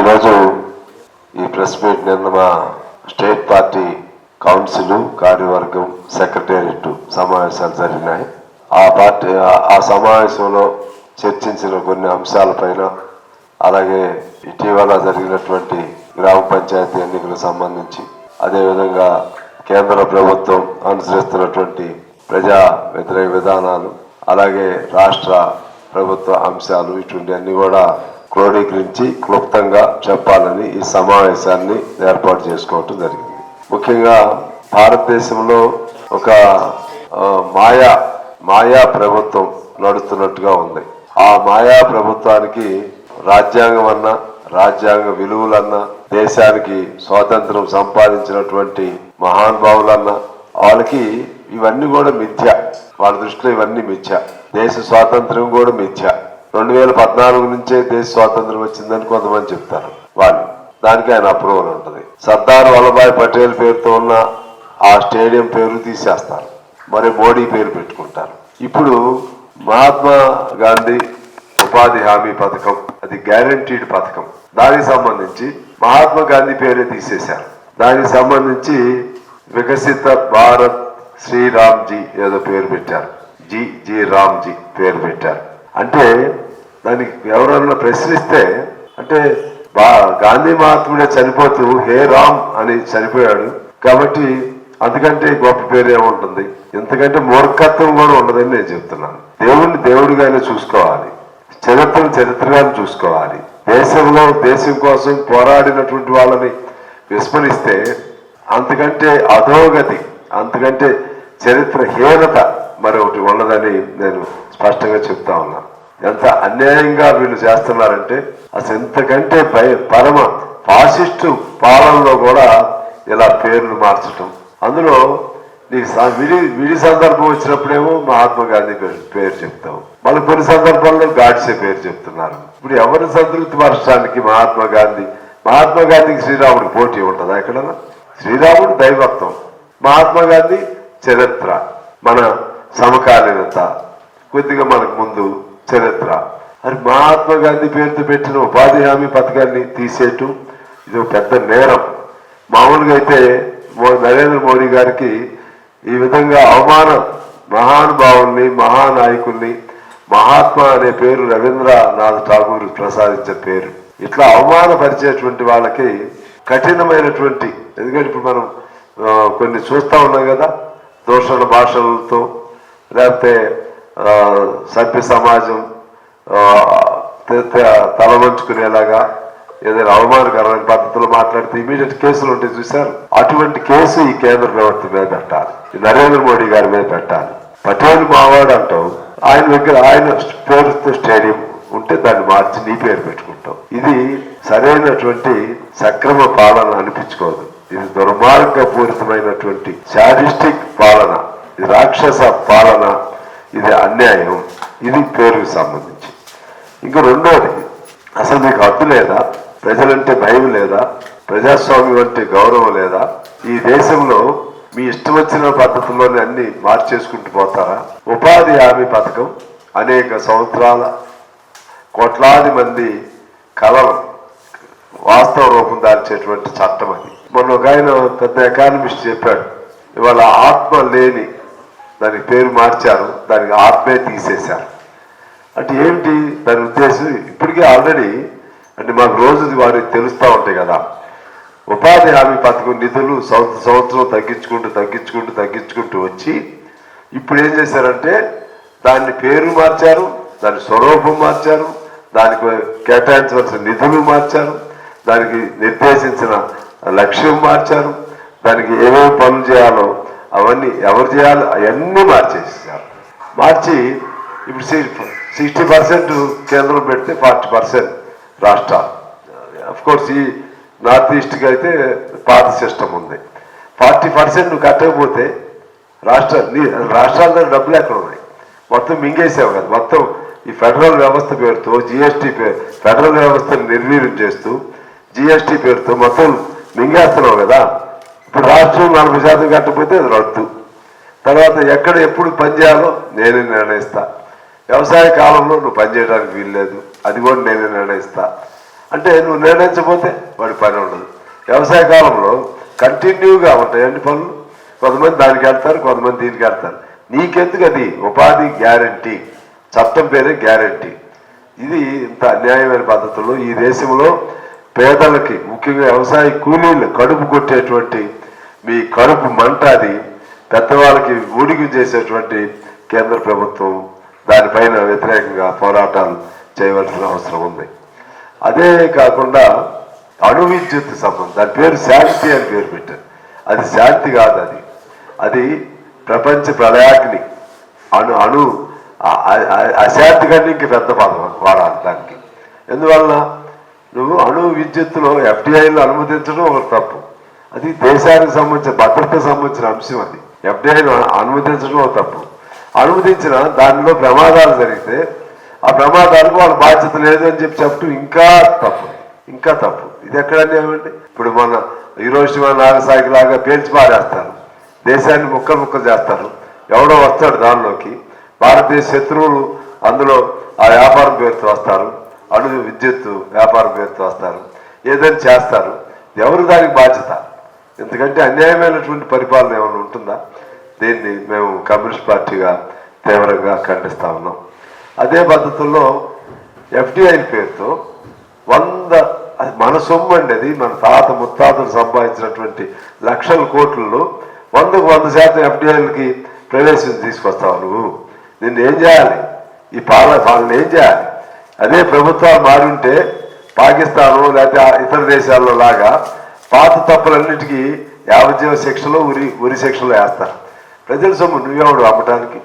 ఈరోజు ఈ press meet నిన్న మా స్టేట్ పార్టీ కౌన్సిల్ కార్యవర్గం సెక్రటేరియట్ సమావేశాలు జరిగినాయి. ఆ సమావేశంలో చర్చించిన కొన్ని అంశాలపైన, అలాగే ఇటీవల జరిగినటువంటి గ్రామ పంచాయతీ ఎన్నికలకు సంబంధించి, అదేవిధంగా కేంద్ర ప్రభుత్వం అనుసరిస్తున్నటువంటి ప్రజా వ్యతిరేక విధానాలు, అలాగే రాష్ట్ర ప్రభుత్వ అంశాలు, ఇటువంటి అన్ని కూడా క్రోడీకరించి క్లుప్తంగా చెప్పాలని ఈ సమావేశాన్ని ఏర్పాటు చేసుకోవటం జరిగింది. ముఖ్యంగా భారతదేశంలో ఒక మాయా ప్రభుత్వం నడుస్తున్నట్టుగా ఉంది. ఆ మాయా ప్రభుత్వానికి రాజ్యాంగం అన్నా, రాజ్యాంగ విలువలన్నా, దేశానికి స్వాతంత్రం సంపాదించినటువంటి మహానుభావులన్నా, వాళ్ళకి ఇవన్నీ కూడా మిథ్య. వాళ్ళ దృష్టిలో ఇవన్నీ మిథ్య. దేశ స్వాతంత్రం కూడా మిథ్య. 2014 నుంచే దేశ స్వాతంత్రం వచ్చిందని కొంతమంది చెప్తారు. వాళ్ళు దానికి ఆయన అప్రూవల్ ఉంటుంది. సర్దార్ వల్లభాయ్ పటేల్ పేరుతో ఉన్న ఆ స్టేడియం పేరు తీసేస్తారు, మరి మోడీ పేరు పెట్టుకుంటారు. ఇప్పుడు మహాత్మా గాంధీ ఉపాధి హామీ పథకం, అది గ్యారంటీడ్ పథకం, దానికి సంబంధించి మహాత్మా గాంధీ పేరే తీసేశారు. దానికి సంబంధించి వికసిత భారత్ శ్రీరామ్జీ ఏదో పేరు పెట్టారు, జీ రామ్జీ పేరు పెట్టారు. అంటే దానికి ఎవరన్నా ప్రశ్నిస్తే, అంటే గాంధీ మహాత్ముడే చనిపోతూ హే రామ్ అని చనిపోయాడు కాబట్టి అందుకంటే గొప్ప పేరు ఏముంటుంది, ఎంతకంటే మూర్ఖత్వం కూడా ఉండదని నేను చెప్తున్నాను. దేవుణ్ణి దేవుడిగానే చూసుకోవాలి, చరిత్రను చరిత్రగానే చూసుకోవాలి. దేశంలో దేశం కోసం పోరాడినటువంటి వాళ్ళని విస్మరిస్తే అంతకంటే అధోగతి, అంతకంటే చరిత్రహీనత మరొకటి ఉండదని నేను స్పష్టంగా చెప్తా ఉన్నాను. ఎంత అన్యాయంగా వీళ్ళు చేస్తున్నారంటే, అసలు ఎంతకంటే పరమ ఫాసిస్టు పాలనలో కూడా ఇలా పేర్లు మార్చటం. అందులో నీకు విడి సందర్భం వచ్చినప్పుడేమో మహాత్మా గాంధీ పేరు చెప్తావు, మళ్ళీ కొన్ని సందర్భాల్లో గాడ్సే పేరు చెప్తున్నారు. ఇప్పుడు ఎవరిని సంతృప్తి పరచడానికి మహాత్మా గాంధీకి శ్రీరాముడికి పోటీ ఉంటుందా ఎక్కడన్నా? శ్రీరాముడు దైవత్వం, మహాత్మా గాంధీ చరిత్ర, మన సమకాలీనత, కొద్దిగా మనకు ముందు చరిత్ర. అది మహాత్మా గాంధీ పేరుతో పెట్టిన ఉపాధి హామీ పథకాన్ని తీసేయటం ఇది పెద్ద నేరం. మామూలుగా అయితే నరేంద్ర మోడీ గారికి ఈ విధంగా అవమానం, మహానుభావుల్ని, మహానాయకుల్ని, మహాత్మా అనే పేరు రవీంద్రనాథ్ ఠాగూర్ ప్రసాదించిన పేరు. ఇట్లా అవమానపరిచేటువంటి వాళ్ళకి కఠినమైనటువంటి, ఎందుకంటే ఇప్పుడు మనం కొన్ని చూస్తూ ఉన్నాం కదా, దూషణ భాషలతో, లేకపోతే సభ్య సమాజం తలవంచుకునేలాగా ఏదైనా అవమానకరమైన పద్ధతిలో మాట్లాడితే ఇమీడియట్ కేసులు ఉంటాయి చూశారు. అటువంటి కేసు ఈ కేంద్ర ప్రభుత్వం మీద పెట్టాలి, నరేంద్ర మోడీ గారి మీద పెట్టాలి. పటేల్ మావాడు అంటావు, ఆయన దగ్గర ఆయన పేరుతో స్టేడియం ఉంటే దాన్ని మార్చి నీ పేరు పెట్టుకుంటావు. ఇది సరైనటువంటి సక్రమ పాలన అనిపించుకోదు. ఇది దుర్మార్గపూరితమైనటువంటి శాడిస్టిక్ పాలన, ఇది రాక్షస పాలన, ఇది అన్యాయం. ఇది పేరుకు సంబంధించి. ఇంకా రెండోది, అసలు మీకు హద్దు లేదా? ప్రజలంటే భయం లేదా? ప్రజాస్వామ్యం అంటే గౌరవం లేదా? ఈ దేశంలో మీ ఇష్టం వచ్చిన పద్ధతుల్లోనే అన్ని మార్చేసుకుంటూ పోతారా? ఉపాధి హామీ పథకం అనేక సంవత్సరాల కోట్లాది మంది కళలు వాస్తవ రూపం దాల్చేటువంటి చట్టం అది. మొన్న ఒక ఆయన పెద్ద ఎకానమిస్ట్ చెప్పాడు, ఇవాళ ఆత్మ లేని దానికి పేరు మార్చారు, దానికి ఆత్మే తీసేశారు. అంటే ఏమిటి దాని ఉద్దేశం? ఇప్పటికే ఆల్రెడీ అంటే మాకు రోజు వారికి తెలుస్తూ ఉంటాయి కదా, ఉపాధి హామీ పథకం నిధులు సంవత్సరం తగ్గించుకుంటూ వచ్చి ఇప్పుడు ఏం చేశారంటే దాన్ని పేరు మార్చారు, దాని స్వరూపం మార్చారు, దానికి కేటాయించవలసిన నిధులు మార్చారు, దానికి నిర్దేశించిన లక్ష్యం మార్చారు, దానికి ఏమేమి పనులు చేయాలో అవన్నీ ఎవరు చేయాలో అవన్నీ మార్చేసారు. మార్చి ఇప్పుడు 60% కేంద్రం పెడితే 40% రాష్ట్రాలు. అఫ్కోర్స్ ఈ నార్త్ ఈస్ట్కి అయితే పాత సిస్టమ్ ఉంది. 40% నువ్వు కట్టకపోతే రాష్ట్రాల దగ్గర డబ్బులు ఎక్కడ ఉన్నాయి? మొత్తం మింగేసావు కదా. మొత్తం ఈ ఫెడరల్ వ్యవస్థ పేరుతో జిఎస్టీ ఫెడరల్ వ్యవస్థను నిర్వీర్యం చేస్తూ జిఎస్టీ పేరుతో మొత్తం మింగేస్తున్నావు కదా. ఇప్పుడు రాష్ట్రం 40% కట్టకపోతే అది రద్దు. తర్వాత ఎక్కడ ఎప్పుడు పనిచేయాలో నేనే నిర్ణయిస్తా. వ్యవసాయ కాలంలో నువ్వు పనిచేయడానికి వీల్లేదు, అది కూడా నేనే నిర్ణయిస్తా. అంటే నువ్వు నిర్ణయించకపోతే వాడి పని ఉండదు. వ్యవసాయ కాలంలో కంటిన్యూగా ఉంటాయండి పనులు. కొంతమంది దానికి వెళ్తారు, కొంతమంది దీనికి వెళ్తారు. నీకెందుకు అది ఉపాధి గ్యారంటీ, చట్టం పేరే గ్యారంటీ. ఇది ఇంత అన్యాయమైన పద్ధతుల్లో ఈ దేశంలో పేదలకి, ముఖ్యంగా వ్యవసాయ కూలీలు కడుపు కొట్టేటువంటి మీ కడుపు మంట అది పెద్దవాళ్ళకి ఊడికి చేసేటువంటి కేంద్ర ప్రభుత్వం దానిపైన వ్యతిరేకంగా పోరాటాలు చేయవలసిన అవసరం ఉంది. అదే కాకుండా అణు విద్యుత్ సంబంధం, దాని పేరు శాంతి అని పేరు పెట్టారు. అది శాంతి కాదు, అది ప్రపంచ ప్రళయాగ్ని. అణు అశాంతి కంటే ఇంక పెద్ద పదం వాడాలి దానికి. ఎందువలన నువ్వు అణు విద్యుత్తులో FDIలు అనుమతించడం ఒక తప్పు. అది దేశానికి సంబంధించిన భద్రతకు సంబంధించిన అంశం. అది FDIను అనుమతించడం ఒక తప్పు. అనుమతించిన దానిలో ప్రమాదాలు జరిగితే ఆ ప్రమాదాలకు వాళ్ళ బాధ్యత లేదు అని చెప్పడం ఇంకా తప్పు. ఇది ఎక్కడన్నా ఏమండి? ఇప్పుడు మన హీరోషిమా నాగసాకి లాగా పేల్చి పారేస్తారు, దేశాన్ని ముక్కలు చేస్తారు. ఎవడో వస్తాడు దానిలోకి, భారతదేశ శత్రువులు అందులో ఆ వ్యాపారం పేరుతో వస్తారు, అణు విద్యుత్ వ్యాపారం పేరుతో వస్తారు, ఏదైనా చేస్తారు. ఎవరు దానికి బాధ్యత? ఎందుకంటే అన్యాయమైనటువంటి పరిపాలన ఏమైనా ఉంటుందా? దీన్ని మేము కమ్యూనిస్ట్ పార్టీగా తీవ్రంగా ఖండిస్తా ఉన్నాం. అదే పద్ధతుల్లో FDI పేరుతో 100 మన సొమ్ము అండి, అది మన తాత ముత్తాతలు సంపాదించినటువంటి లక్షల కోట్లలో 100% FDIలకి ప్రవేశం తీసుకొస్తావు నువ్వు. నిన్ను ఏం చేయాలి? ఈ పాలన ఏం చేయాలి? అదే ప్రభుత్వాలు మారుంటే పాకిస్తాను లేకపోతే ఇతర దేశాల్లో లాగా పాత తప్పులన్నిటికీ యావజ్జీవ శిక్షలో ఉరి శిక్షలో వేస్తారు. ప్రజల సొమ్ము నువ్వేవాడు అమ్మటానికి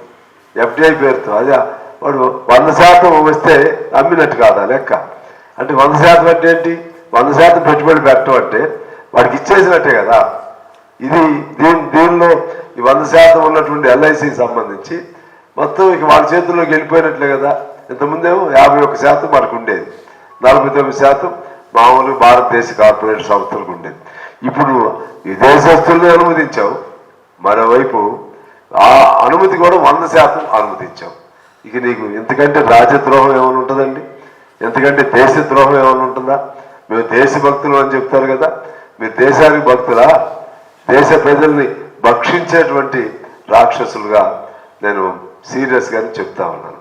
FDI పేరుతో? అదే వాడు 100% వస్తే అమ్మినట్టు కాదా లెక్క? అంటే 100% అంటే ఏంటి? 100% పెట్టుబడి పెట్టడం అంటే వాడికి ఇచ్చేసినట్టే కదా. దీనిలో ఈ 100% ఉన్నటువంటి LICకి సంబంధించి మొత్తం ఇక వాళ్ళ చేతుల్లోకి వెళ్ళిపోయినట్లే కదా. ఇంతకుముందేమో 51% మనకు ఉండేది, 49% మామూలు భారతదేశ కార్పొరేట్ సంస్థలకు ఉండేది. ఇప్పుడు విదేశస్తుల్ని అనుమతించావు, మరోవైపు ఆ అనుమతి కూడా 100% అనుమతించావు. ఇక నీకు ఎంతకంటే రాజద్రోహం ఏమైనా ఉంటుందండి? ఎంతకంటే దేశద్రోహం ఏమైనా ఉంటుందా? మేము దేశభక్తులు అని చెప్తారు కదా, మీరు దేశానికి భక్తులా? దేశ ప్రజల్ని భక్షించేటువంటి రాక్షసులుగా నేను సీరియస్గానే చెప్తా ఉన్నాను.